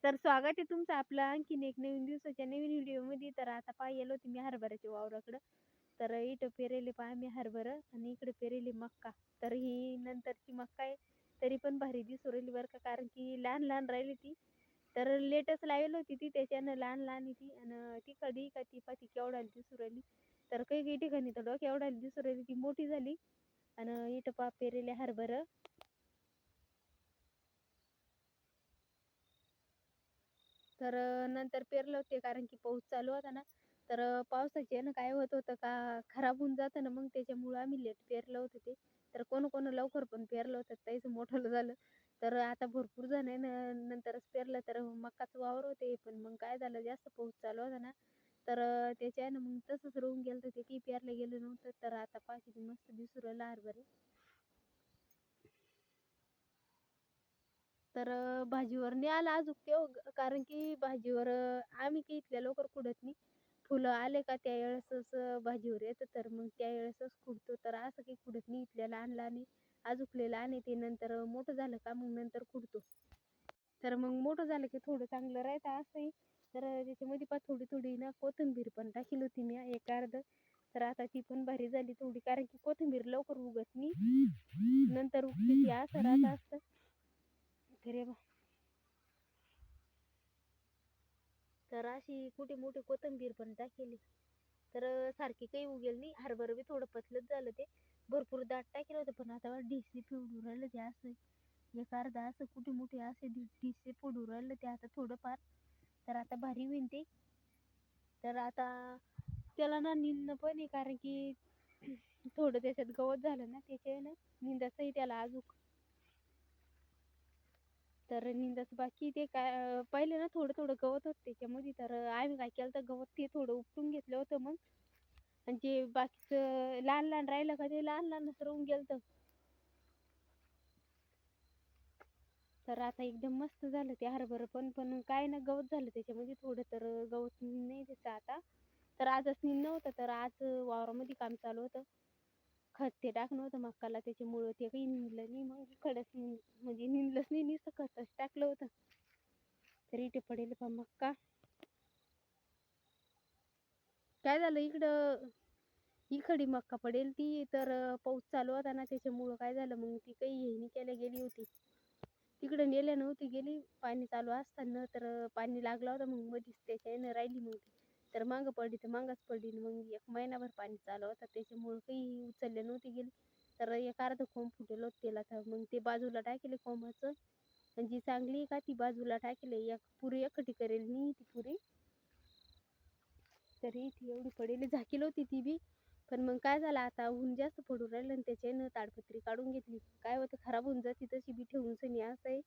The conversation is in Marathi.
तर स्वागत आहे तुमचं आपलं आणखीन एक नवीन दिवसाच्या नवीन व्हिडिओमध्ये. तर आता पाहिलं होती मी हरभऱ्याच्या वावराकडं. तर इथं पेरेले पहा मी हरभरं आणि इकडे पेरेली मक्का. तर ही नंतरची मक्का आहे, तरी पण भारी दिसू राहिली बरं का, कारण की लहान लहान राहिली ती. तर लेटच लावली होती ती, त्याच्यानं लहान लहान आहे ती. आणि ती कधी का ती पाती केवढाली दिसू राहिली. तर काही काही ठिकाणी तर डोक्या एवढाली दिसू राहिली, ती मोठी झाली. आणि इथं पहा पेरेले हरभरं. तर नंतर पेरलं होते, कारण की पाऊस चालू होता ना. तर पावसाचे ना काय होत होतं का, खराब होऊन जातं ना, मग त्याच्यामुळं आम्ही लेट पेरलं होतं ते. तर कोण लवकर पण पेरलं होतं, त्याचं मोठं झालं. तर आता भरपूर जण आहे ना नंतरच पेरलं. तर मकाचं वावर होते, पण मग काय झालं, जास्त पाऊस चालू होता ना. तर त्याच्यानं मग तसंच राहून गेलं, ते काही पेरलं गेलं नव्हतं. तर आता पहा किती मस्त दिसू राहिलं हरभरे. तर भाजीवर नाही आला अजून ते हो, कारण की भाजीवर आम्ही काही इथल्या लवकर खुडत नाही. फुलं आले का त्यावेळेसच भाजीवर येतं, तर मग त्यावेळेसच खुडतो. तर असं काही खुडत नाही इथल्या लहान लहान आहे. अजूकले लहान आहे ते, नंतर मोठं झालं का मग नंतर खुडतो. तर मग मोठं झालं की थोडं चांगलं राहतं असंही. तर त्याच्यामध्ये पहा थोडी थोडी ना कोथिंबीर पण टाकली होती मी एक अर्ध. तर आता ती पण भारी झाली थोडी, कारण की कोथिंबीर लवकर उगत नाही, नंतर उगते ती, असं राहत असतं. तर तर अशी कुठे मोठी कोथिंबीर पण टाकेली. तर सारखी काही उगेल नाही. हरभरं बी थोडं पतलंच झालं ते. भरपूर दाट टाकेलं होतं, पण आता ढिसे फोडून राहिलं ते असं. एक अर्धा असं कुठे मोठे असे ढिसे फोडून राहिलं ते आता थोडंफार. तर आता भारी होईन ते. तर आता त्याला ना निंदणं पण आहे, कारण की थोडं त्याच्यात गवत झालं ना, त्याच्यानं निंदाचंही त्याला अजूक. तर निंदाचं बाकी ते काय पहिले ना थोडं थोडं गवत होतं त्याच्यामध्ये. तर आम्ही काय केलं, तर गवत ते थोडं उपटून घेतलं होतं मग. आणि जे बाकीचं लहान लहान राहिलं का, ते लहान लहानच राहून गेलं. तर आता एकदम मस्त झालं ते हरभरं पण काय ना गवत झालं त्याच्यामध्ये थोडं. तर गवत नाही त्याचं आता. तर आजच निंदणं होतं, तर आज वावरामध्ये काम चालू होतं. खत ते टाकणं होतं मक्काला, त्याच्यामुळं ते काही निंदलं नाही. मग इकडंच म्हणजे निंदलंच नाही, नुसतं खतच टाकलं होतं. तर इथे पडेल पहा मक्का. काय झालं इकडं, इकडे मक्का पडेल ती. तर पाऊस चालू होता ना, त्याच्यामुळं काय झालं, मग ती काही हे नाही केल्या गेली होती. तिकडे नेल्या नव्हती गेली, पाणी चालू असताना. तर पाणी लागलं होतं, मग मधीच त्याच्यानं राहिली मग ती. तर मागं पडली तर मागंच पडली. मग 1 महिनाभर पाणी चालू होतं, त्याच्यामुळं काही उचलल्या नव्हती गेली. तर एक अर्ध कोंब फुटेल होतं त्याला, तर मग ते बाजूला टाकेले कोंबाचं. आणि जी चांगली आहे का ती बाजूला टाकेले, एक पुरी एकखटी करेल नाही ती पुरी. तरी ती एवढी पडेली झाकील होती ती बी. पण मग काय झालं, आता ऊन जास्त पडून राहिलं आणि त्याच्यानं ताडपत्री काढून घेतली. काय होतं, खराब होऊन जाते तशी बी ठेवून सनी, असं आहे.